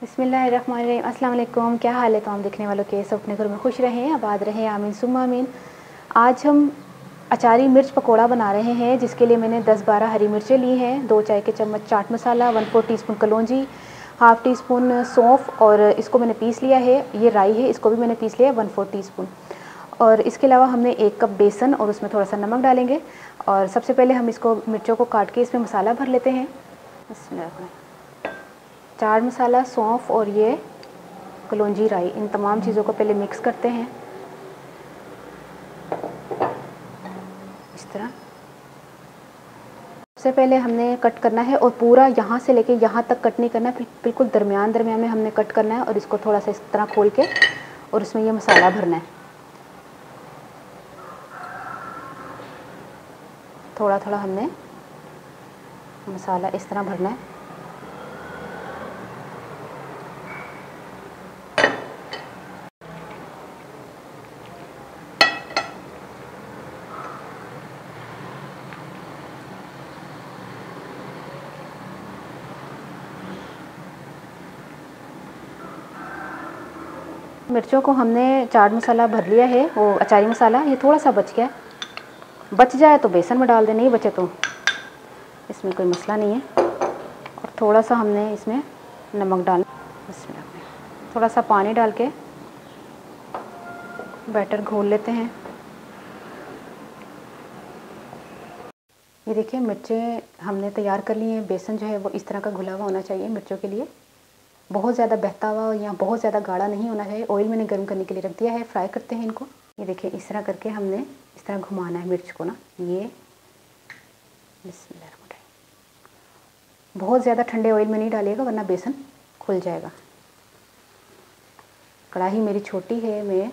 बिस्मिल्लाहिर्रहमानिर्रहीम। अस्सलाम वालेकुम। क्या हाल है तमाम देखने वालों के? सब अपने घर में खुश रहें, आबाद रहें, आमीन सुम्मा आमीन। आज हम अचारी मिर्च पकोड़ा बना रहे हैं, जिसके लिए मैंने 10-12 हरी मिर्चें ली हैं, 2 चाय के चम्मच चाट मसाला, 1/4 टीस्पून कलौंजी, हाफ़ टी स्पून सौंफ और इसको मैंने पीस लिया है। ये राई है, इसको भी मैंने पीस लिया है 1/4 टीस्पून। और इसके अलावा हमने 1 कप बेसन और उसमें थोड़ा सा नमक डालेंगे। और सबसे पहले हम इसको मिर्चों को काट के इसमें मसाला भर लेते हैं। चाट मसाला, सौंफ और ये कलौंजी, राई, इन तमाम चीज़ों को पहले मिक्स करते हैं इस तरह। सबसे पहले हमने कट करना है और पूरा यहाँ से लेके यहाँ तक कट नहीं करना है, बिल्कुल दरमियान दरमियान में हमने कट करना है और इसको थोड़ा सा इस तरह खोल के और इसमें ये मसाला भरना है। थोड़ा थोड़ा हमने मसाला इस तरह भरना है। मिर्चों को हमने चाट मसाला भर लिया है, वो अचारी मसाला, ये थोड़ा सा बच गया। बच जाए तो बेसन में डाल दें, नहीं बचे तो इसमें कोई मसला नहीं है। और थोड़ा सा हमने इसमें नमक डालना, इसमें थोड़ा सा पानी डाल के बैटर घोल लेते हैं। ये देखिए मिर्चें हमने तैयार कर ली हैं। बेसन जो है वो इस तरह का घुला हुआ होना चाहिए मिर्चों के लिए, बहुत ज़्यादा बहता हुआ या बहुत ज़्यादा गाढ़ा नहीं होना चाहिए। ऑयल मैंने गर्म करने के लिए रख दिया है, फ्राई करते हैं इनको। ये देखिए इस तरह करके हमने इस तरह घुमाना है मिर्च को ना। ये बहुत ज़्यादा ठंडे ऑयल में नहीं डालिएगा वरना बेसन खुल जाएगा। कढ़ाई मेरी छोटी है, मैं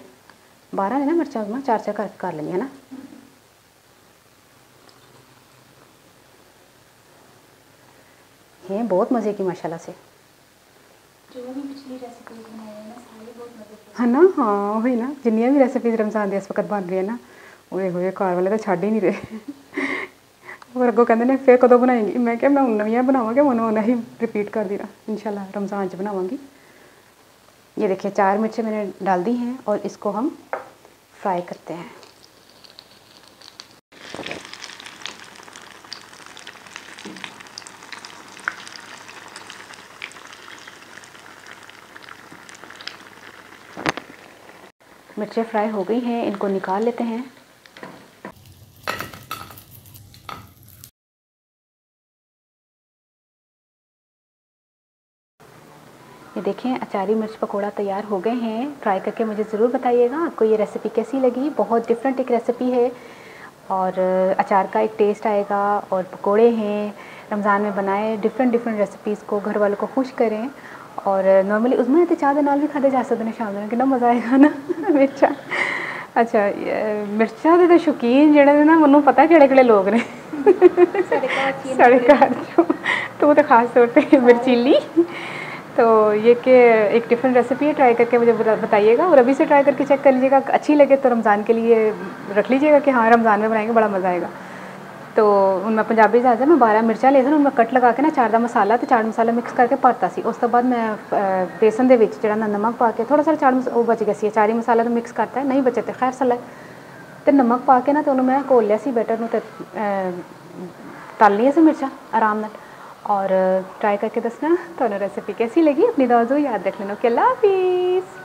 12 है ना मिर्चा में 4 कर लेंगे, है ना। ये बहुत मज़े की माशाल्लाह से, है ना। हाँ वही ना, जिन्नियां भी रेसिपीज़ रमज़ान दी इस वक्त बन रही है ना, ओए होए घर वाले तो छੱਡ ही नहीं रहे। और अगों कहते ने फिर कदों बनाएंगी, मैं क्या मैं नवियां बनावांगे, उन्होंने ही रिपीट कर दी ना, इंशाल्लाह रमज़ान च बनावांगी। ये देखिए 4 मिर्चें मैंने डाल दी हैं और इसको हम फ्राई करते हैं। मिर्चें फ्राई हो गई हैं, इनको निकाल लेते हैं। ये देखें अचारी मिर्च पकोड़ा तैयार हो गए हैं। ट्राई करके मुझे ज़रूर बताइएगा आपको ये रेसिपी कैसी लगी। बहुत डिफरेंट एक रेसिपी है और अचार का एक टेस्ट आएगा। और पकोड़े हैं, रमज़ान में बनाए, डिफरेंट रेसिपीज़ को घर वालों को खुश करें। और नॉर्मली उसमें तो चाह दे नाल भी खाते जा सकते हैं शाम में, कितना मज़ा आएगा ना। मिर्चा अच्छा मिर्चा के तो शौकीन जेह्ड़े ना, मैनूं पता केह्ड़े लोग ने साढ़े घर तो खास तौर पर मिर्चीली। तो ये कि एक डिफरेंट रेसिपी है, ट्राई करके मुझे बताइएगा। और अभी से ट्राई करके चेक कर लीजिएगा, अच्छी लगे तो रमज़ान के लिए रख लीजिएगा कि हाँ रमज़ान में बनाएंगे, बड़ा मज़ा आएगा। तो मैं पंजाबी जाता मैं 12 मिर्चा ले सन, मैं कट लगा के ना चाट का मसाला तो चाट मसाला मिक्स करके भरता सी। उस तो बाद मैं बेसन के जो नमक पा के थोड़ा सा चाट वो बच गया सी, अचारी मसाला तो मिक्स करता है, नहीं बचे तो खैर सला तो नमक पा के ना तो मैं घोल लिया सी बैटर में, तो तल लिया सी मिर्चा आराम नाल। और ट्राई करके दसना तो रेसिपी कैसी लगी, अपनी दुआ याद रख लेना। ओके, अल्लाह हाफिज़।